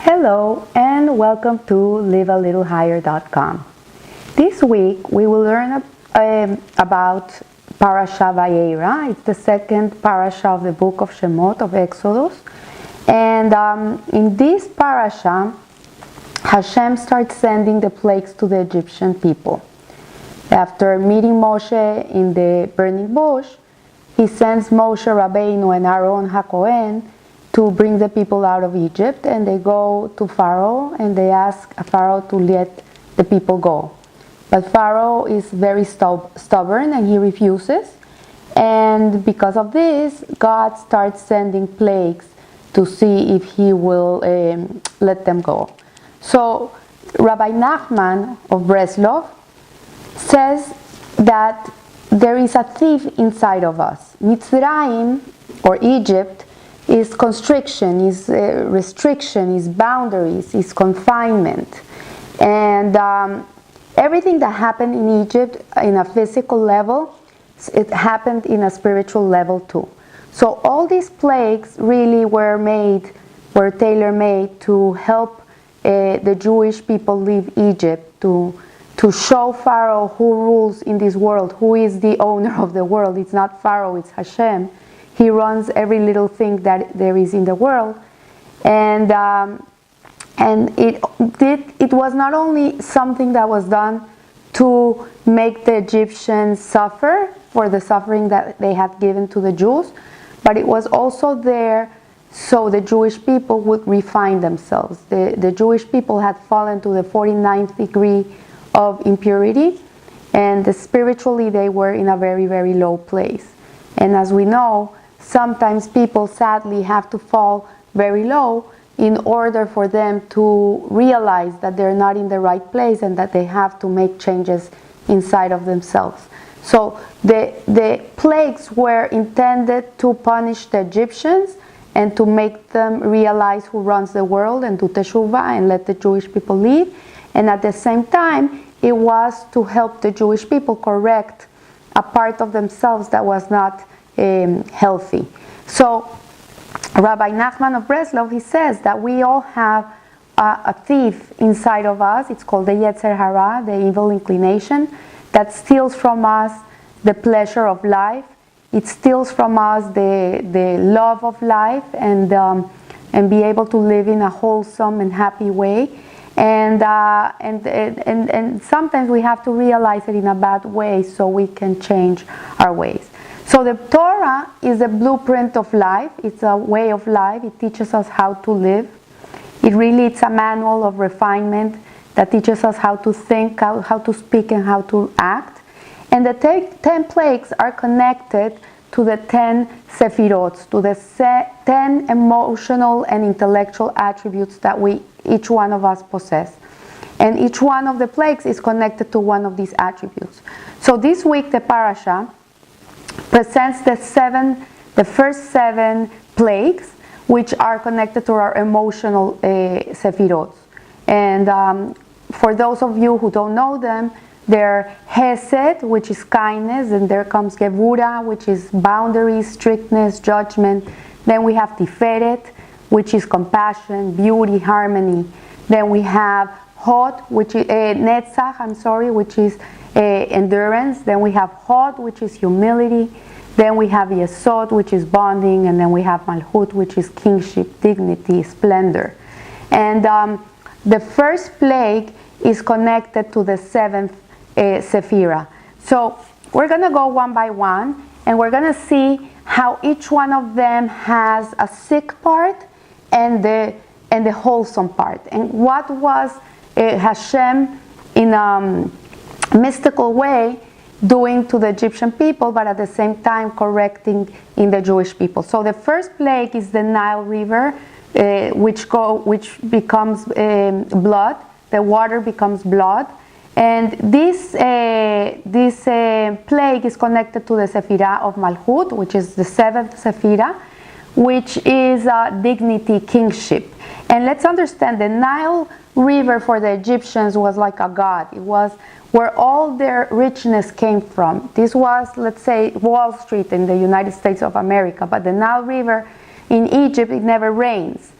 Hello and welcome to livealittlehigher.com. This week we will learn about Parasha Vayera. It's the second parasha of the book of Shemot, of Exodus. And in this parasha, Hashem starts sending the plagues to the Egyptian people. After meeting Moshe in the burning bush, he sends Moshe Rabbeinu and Aaron HaKohen to bring the people out of Egypt, and they go to Pharaoh and they ask Pharaoh to let the people go. But Pharaoh is very stubborn and he refuses, and because of this, God starts sending plagues to see if he will let them go. So Rabbi Nachman of Breslov says that there is a thief inside of us. Mitzrayim, or Egypt, is constriction, is restriction, is boundaries, is confinement. And everything that happened in Egypt in a physical level, it happened in a spiritual level too. So all these plagues really were tailor-made to help the Jewish people leave Egypt, to show Pharaoh who rules in this world, who is the owner of the world. It's not Pharaoh, it's Hashem. He runs every little thing that there is in the world. And it was not only something that was done to make the Egyptians suffer for the suffering that they had given to the Jews, but it was also there so the Jewish people would refine themselves. The Jewish people had fallen to the 49th degree of impurity, and spiritually they were in a very, very low place. And as we know, sometimes people sadly have to fall very low in order for them to realize that they're not in the right place and that they have to make changes inside of themselves. So the plagues were intended to punish the Egyptians and to make them realize who runs the world and do teshuvah and let the Jewish people leave. And at the same time, it was to help the Jewish people correct a part of themselves that was not healthy. So Rabbi Nachman of Breslov, he says that we all have a thief inside of us. It's called the Yetzer Hara, the evil inclination, that steals from us the pleasure of life. It steals from us the love of life and be able to live in a wholesome and happy way. And sometimes we have to realize it in a bad way so we can change our ways. So the Torah is a blueprint of life. It's a way of life. It teaches us how to live. It's a manual of refinement that teaches us how to think, how to speak, and how to act. And the 10 plagues are connected to the 10 sephirot, to the 10 emotional and intellectual attributes that each one of us possess. And each one of the plagues is connected to one of these attributes. So this week the parasha presents the first 7 plagues, which are connected to our emotional sephirot. And for those of you who don't know them, they're Hesed, which is kindness, and there comes Gevura, which is boundaries, strictness, judgment. Then we have Tiferet, which is compassion, beauty, harmony. Then we have Hod, which is Netzach, which is endurance. Then we have Hod, which is humility. Then we have Yesod, which is bonding. And then we have Malchut, which is kingship, dignity, splendor. And the first plague is connected to the 7th Sephira. So we're going to go one by one, and we're going to see how each one of them has a sick part and the wholesome part. And what was Hashem in a mystical way doing to the Egyptian people, but at the same time correcting in the Jewish people. So the first plague is the Nile River, which becomes blood. The water becomes blood. And this plague is connected to the Sephirah of Malchut, which is the 7th Sephirah, which is dignity, kingship. And let's understand, the Nile River for the Egyptians was like a god. It was where all their richness came from. This was, let's say, Wall Street in the United States of America, but the Nile River in Egypt, it never rains.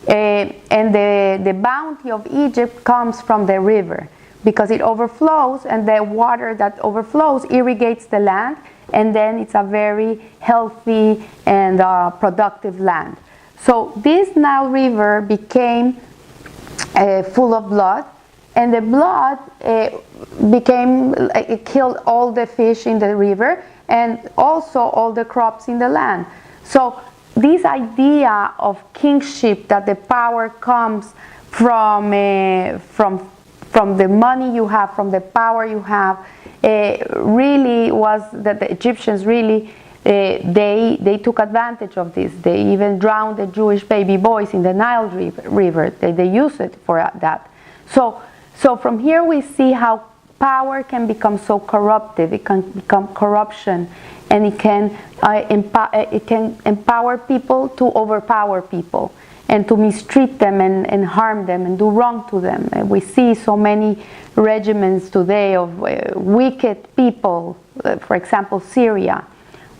And the bounty of Egypt comes from the river, because it overflows, and the water that overflows irrigates the land, and then it's a very healthy and productive land. So this Nile River became full of blood, and the blood it killed all the fish in the river and also all the crops in the land. So this idea of kingship, that the power comes from the money you have, from the power you have, really was that the Egyptians really they took advantage of this. They even drowned the Jewish baby boys in the Nile River. They used it for that. So from here we see how power can become so corruptive. It can become corruption, and it can empower people to overpower people, and to mistreat them and harm them and do wrong to them. And we see so many regiments today of wicked people, for example Syria,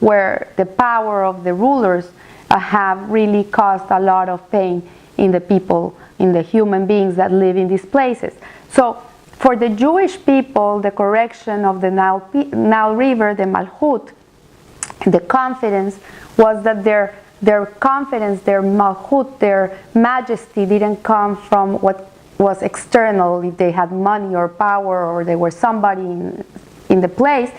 where the power of the rulers have really caused a lot of pain in the people, in the human beings that live in these places. So for the Jewish people, the correction of the Nile River, the Malchut, the confidence was that their confidence, their Malchut, their majesty didn't come from what was external, if they had money or power or they were somebody in the place.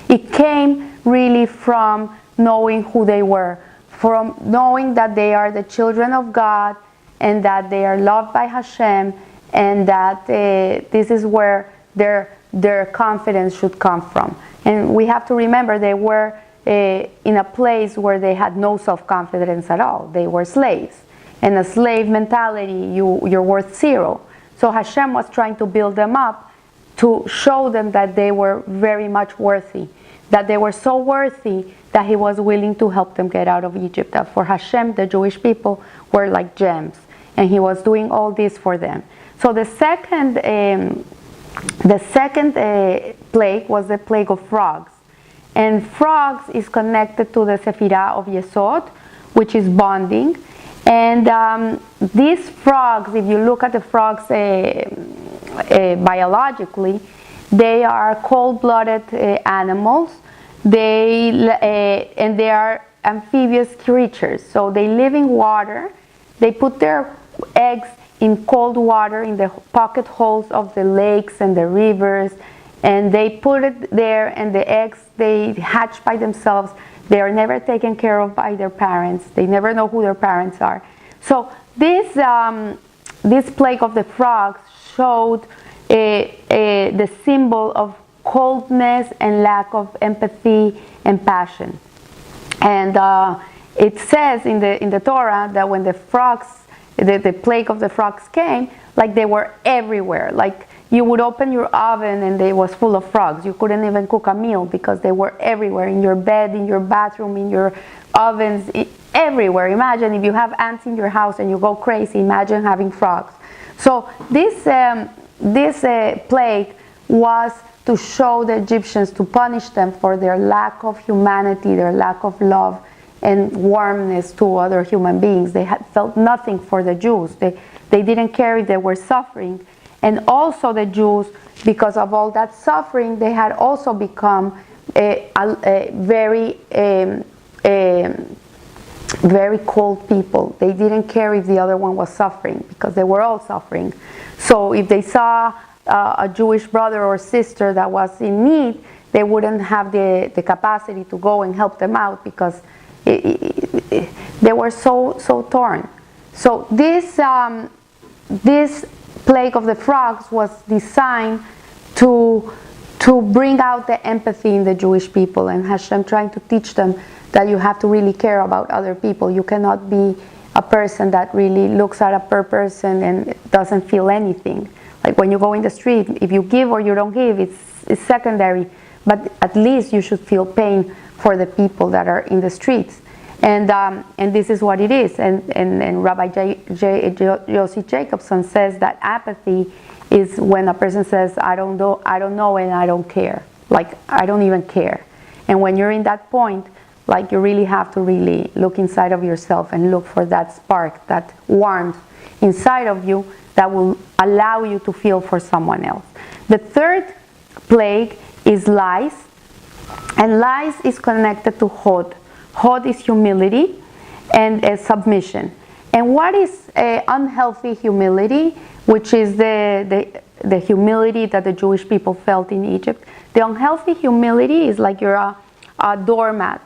It came really from knowing who they were, from knowing that they are the children of God, and that they are loved by Hashem, and that this is where their confidence should come from. And we have to remember they were in a place where they had no self-confidence at all. They were slaves. And a slave mentality, you're worth zero. So Hashem was trying to build them up to show them that they were very much worthy, that they were so worthy that He was willing to help them get out of Egypt. That for Hashem, the Jewish people were like gems, and He was doing all this for them. So the second plague was the plague of frogs. And frogs is connected to the Sephirah of Yesod, which is bonding. And these frogs, if you look at the frogs biologically, they are cold-blooded animals. They are amphibious creatures. So they live in water. They put their eggs in cold water in the pocket holes of the lakes and the rivers, and they put it there, and the eggs, they hatch by themselves. They are never taken care of by their parents. They never know who their parents are. So this plague of the frogs showed the symbol of coldness and lack of empathy and passion. And it says in the Torah that when the frogs, the plague of the frogs came, like they were everywhere. Like you would open your oven and it was full of frogs. You couldn't even cook a meal because they were everywhere, in your bed, in your bathroom, in your ovens, everywhere. Imagine if you have ants in your house and you go crazy, imagine having frogs. So this plague was to show the Egyptians, to punish them for their lack of humanity, their lack of love and warmness to other human beings. They had felt nothing for the Jews. They didn't care if they were suffering. And also the Jews, because of all that suffering, they had also become very cold people. They didn't care if the other one was suffering, because they were all suffering. So if they saw a Jewish brother or sister that was in need, they wouldn't have the capacity to go and help them out, because they were so torn. So this plague of the frogs was designed to bring out the empathy in the Jewish people, and Hashem trying to teach them that you have to really care about other people. You cannot be a person that really looks at a per person and doesn't feel anything. Like when you go in the street, if you give or you don't give, it's secondary, but at least you should feel pain for the people that are in the streets. And this is what it is. And Rabbi Yossi Jacobson says that apathy is when a person says, I don't know and I don't care. Like, I don't even care. And when you're in that point, like, you really have to really look inside of yourself and look for that spark, that warmth inside of you that will allow you to feel for someone else. The third plague is lies, and lies is connected to hod. Hod is humility and submission. And what is unhealthy humility, which is the humility that the Jewish people felt in Egypt? The unhealthy humility is like you're a doormat.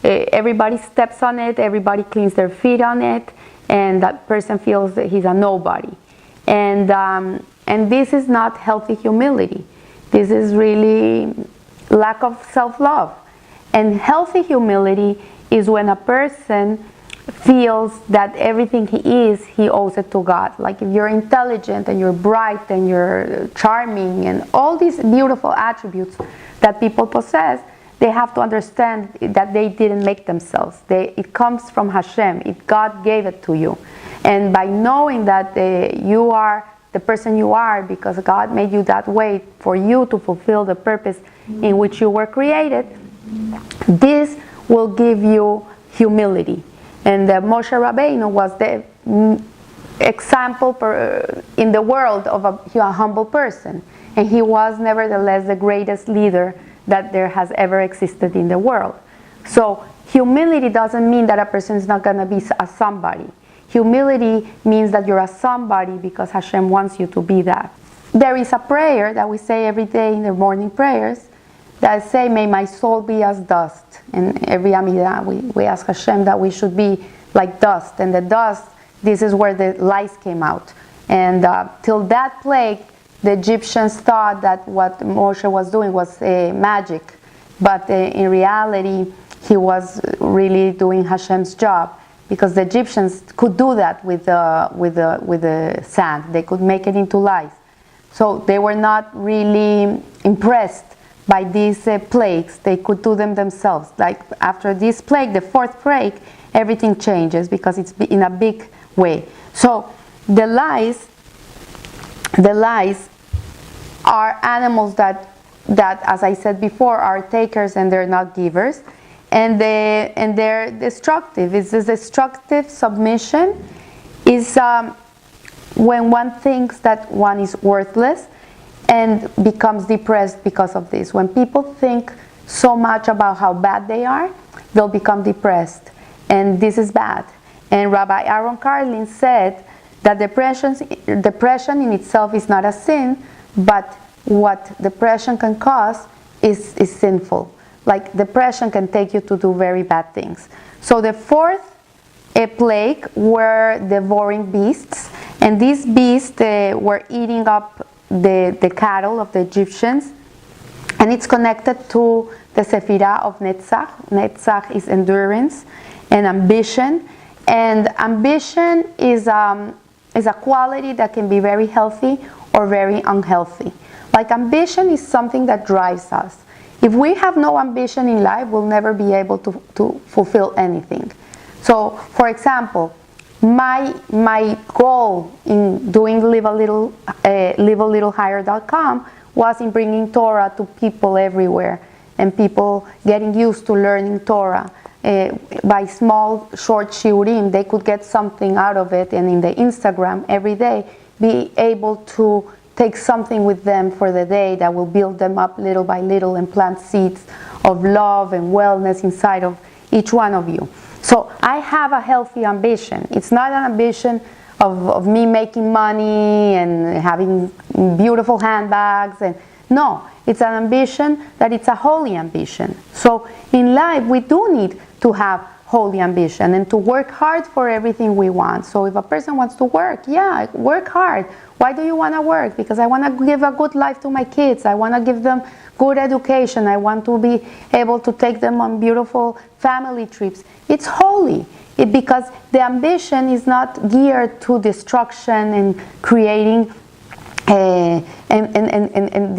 Everybody steps on it, everybody cleans their feet on it, and that person feels that he's a nobody. And this is not healthy humility. This is really lack of self-love. And healthy humility is when a person feels that everything he owes it to God. Like if you're intelligent and you're bright and you're charming and all these beautiful attributes that people possess, they have to understand that they didn't make themselves. It comes from Hashem. God gave it to you. And by knowing that you are the person you are because God made you that way for you to fulfill the purpose in which you were created, this will give you humility. And Moshe Rabbeinu was the example in the world of a humble person. And he was nevertheless the greatest leader that there has ever existed in the world. So humility doesn't mean that a person is not going to be a somebody. Humility means that you're a somebody because Hashem wants you to be that. There is a prayer that we say every day in the morning prayers that say, may my soul be as dust. And every Amidah we ask Hashem that we should be like dust. And the dust, this is where the lies came out. And till that plague, the Egyptians thought that what Moshe was doing was magic. But in reality, he was really doing Hashem's job. Because the Egyptians could do that with the sand. They could make it into lies. So they were not really impressed by these plagues. They could do them themselves. Like after this plague, the fourth plague, everything changes because it's in a big way. So the lies are animals that, as I said before, are takers and they're not givers. And they're destructive. It's this destructive submission is when one thinks that one is worthless and becomes depressed because of this. When people think so much about how bad they are, they'll become depressed. And this is bad. And Rabbi Aaron Carlin said that depression in itself is not a sin, but what depression can cause is sinful. Like depression can take you to do very bad things. So the fourth plague were devouring beasts, and these beasts were eating up the cattle of the Egyptians, and it's connected to the Sephirah of Netzach. Netzach is endurance and ambition, and ambition is a quality that can be very healthy or very unhealthy. Like ambition is something that drives us. If we have no ambition in life, we'll never be able to fulfill anything. So, for example, my goal in doing livealittlehigher.com was in bringing Torah to people everywhere and people getting used to learning Torah. By small, short shiurim, they could get something out of it, and in the Instagram every day, be able to take something with them for the day that will build them up little by little and plant seeds of love and wellness inside of each one of you. So I have a healthy ambition. It's not an ambition of me making money and having beautiful handbags. No, it's an ambition that it's a holy ambition. So in life we do need to have holy ambition and to work hard for everything we want. So if a person wants to work, yeah, work hard. Why do you want to work? Because I want to give a good life to my kids. I want to give them good education. I want to be able to take them on beautiful family trips. It's holy. Because the ambition is not geared to destruction and creating and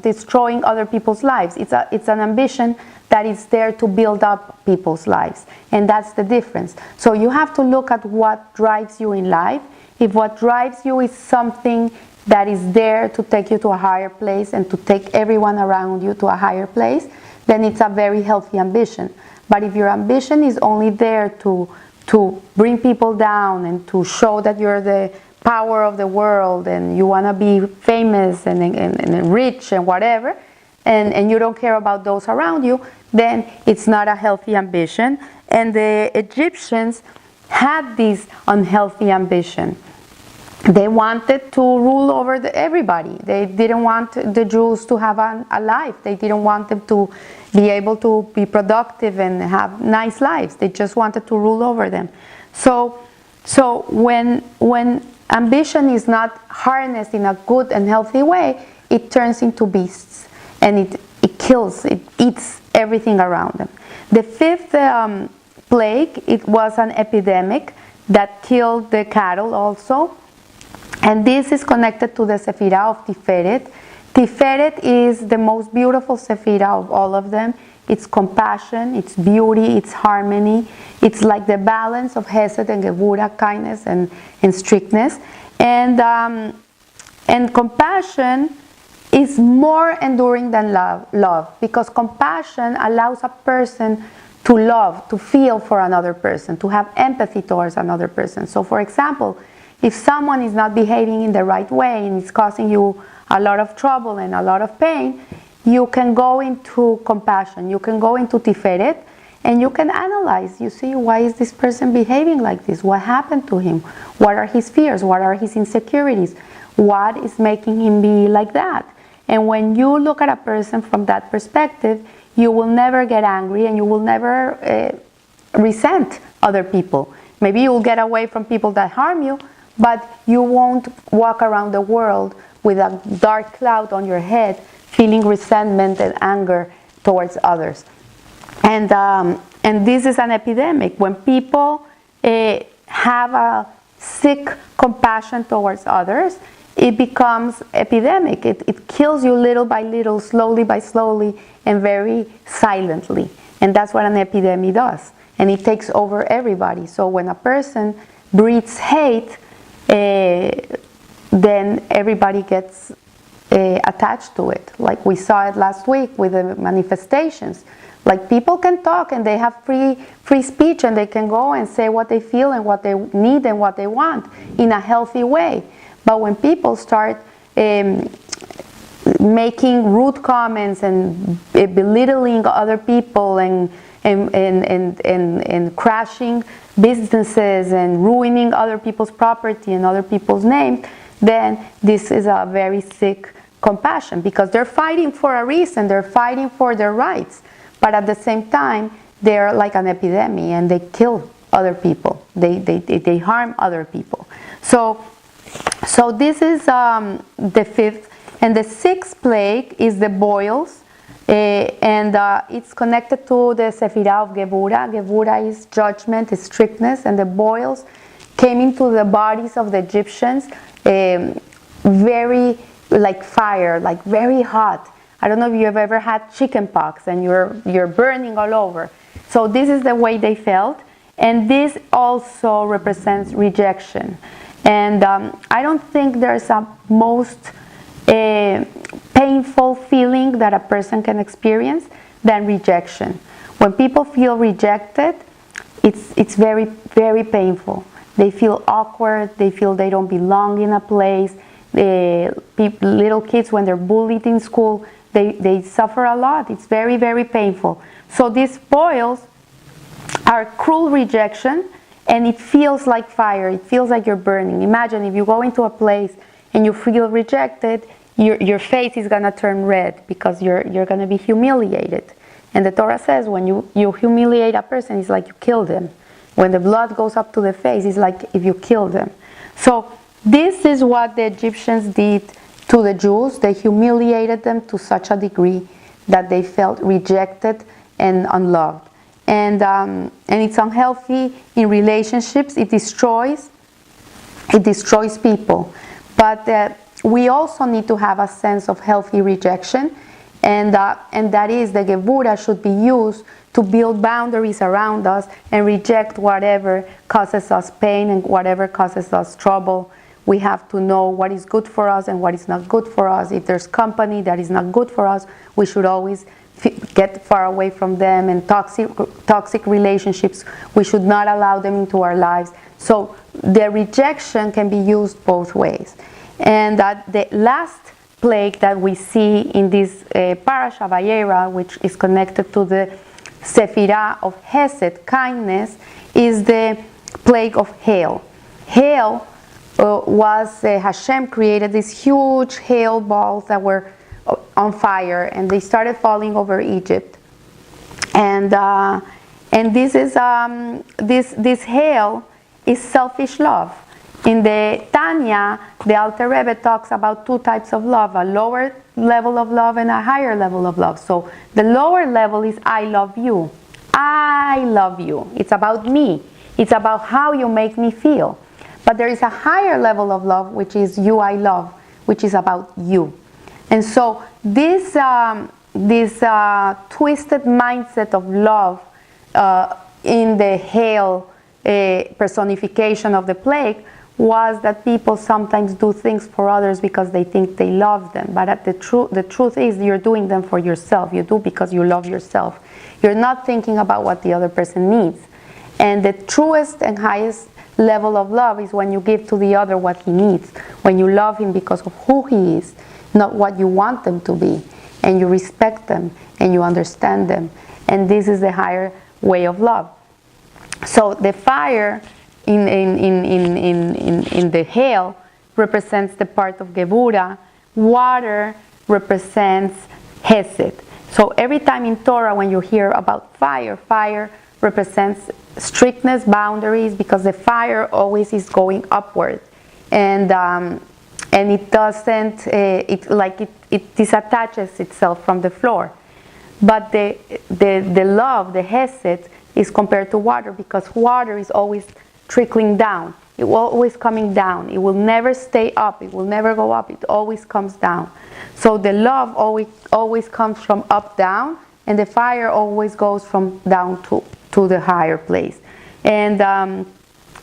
destroying other people's lives. It's an ambition that is there to build up people's lives. And that's the difference. So you have to look at what drives you in life. If what drives you is something that is there to take you to a higher place and to take everyone around you to a higher place, then it's a very healthy ambition. But if your ambition is only there to to bring people down and to show that you're the power of the world and you want to be famous and rich and whatever, and you don't care about those around you, then it's not a healthy ambition. And the Egyptians had this unhealthy ambition. They wanted to rule over everybody. They didn't want the Jews to have a life. They didn't want them to be able to be productive and have nice lives. They just wanted to rule over them. So when ambition is not harnessed in a good and healthy way, it turns into beasts, and it kills, it eats everything around them. The fifth plague, it was an epidemic that killed the cattle also. And this is connected to the Sephirah of Tiferet. Tiferet is the most beautiful Sephirah of all of them. It's compassion, it's beauty, it's harmony. It's like the balance of Hesed and Gevurah, kindness and strictness. And compassion is more enduring than love, because compassion allows a person to love, to feel for another person, to have empathy towards another person. So for example, if someone is not behaving in the right way and it's causing you a lot of trouble and a lot of pain, you can go into compassion, you can go into Tiferet, and you can analyze. You see, why is this person behaving like this? What happened to him? What are his fears? What are his insecurities? What is making him be like that? And when you look at a person from that perspective, you will never get angry and you will never resent other people. Maybe you will get away from people that harm you, but you won't walk around the world with a dark cloud on your head, feeling resentment and anger towards others. And this is an epidemic. When people have a sick compassion towards others, it becomes epidemic. It kills you little by little, slowly by slowly, and very silently. And that's what an epidemic does. And it takes over everybody. So when a person breeds hate, then everybody gets attached to it. Like we saw it last week with the manifestations. Like people can talk and they have free speech and they can go and say what they feel and what they need and what they want in a healthy way. But when people start making rude comments and belittling other people and crashing businesses and ruining other people's property and other people's names, then this is a very sick compassion, because they're fighting for a reason, they're fighting for their rights, but at the same time they're like an epidemic and they kill other people, they harm other people. So this is the fifth. And the sixth plague is the boils, and it's connected to the Sephirah of Gevurah. Gevurah is judgment, is strictness, and the boils came into the bodies of the Egyptians very like fire, like very hot. I don't know if you've ever had chicken pox and you're burning all over. So this is the way they felt, and this also represents rejection. And I don't think there's a most painful feeling that a person can experience than rejection. When people feel rejected, it's very, very painful. They feel awkward, they feel they don't belong in a place. Little kids, when they're bullied in school, they suffer a lot. It's very, very painful. So these boils are cruel rejection, and it feels like fire. It feels like you're burning. Imagine if you go into a place and you feel rejected, your face is going to turn red because you're going to be humiliated. And the Torah says when you humiliate a person, it's like you killed him. When the blood goes up to the face, it's like if you killed them. So this is what the Egyptians did to the Jews. They humiliated them to such a degree that they felt rejected and unloved. And it's unhealthy in relationships. It destroys people. But we also need to have a sense of healthy rejection, and that is the Gevurah should be used to build boundaries around us and reject whatever causes us pain and whatever causes us trouble. We have to know what is good for us and what is not good for us. If there's company that is not good for us, we should always get far away from them, and toxic relationships, we should not allow them into our lives. So the rejection can be used both ways. And the last plague that we see in this parasha Vayera, which is connected to the Sephirah of Hesed, kindness, is the plague of hail. Hail was Hashem created these huge hail balls that were on fire, and they started falling over Egypt. And this is this hail is selfish love. In the Tanya, the Alter Rebbe talks about two types of love: a lower level of love and a higher level of love. So the lower level is I love you. I love you. It's about me. It's about how you make me feel. But there is a higher level of love, which is you I love, which is about you. And so this twisted mindset of love in the hail personification of the plague was that people sometimes do things for others because they think they love them. But the truth is you're doing them for yourself. You do because you love yourself. You're not thinking about what the other person needs. And the truest and highest level of love is when you give to the other what he needs. When you love him because of who he is, not what you want them to be. And you respect them and you understand them. And this is the higher way of love. So the fire in the hail represents the part of Gevura. Water represents Hesed. So every time in Torah when you hear about fire, fire represents strictness, boundaries, because the fire always is going upward. And it doesn't, it disattaches itself from the floor. But the love, the Hesed, is compared to water, because water is always trickling down. It will always coming down. It will never stay up. It will never go up. It always comes down. So the love always comes from up down, and the fire always goes from down to the higher place. And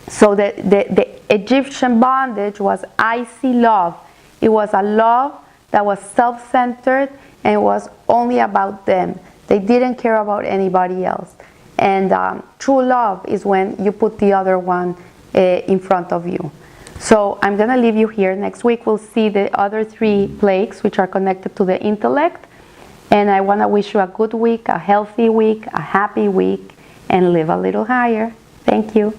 so the Egyptian bondage was icy love. It was a love that was self-centered and it was only about them. They didn't care about anybody else. And true love is when you put the other one in front of you. So I'm going to leave you here. Next week we'll see the other 3 plagues, which are connected to the intellect. And I want to wish you a good week, a healthy week, a happy week, and live a little higher. Thank you.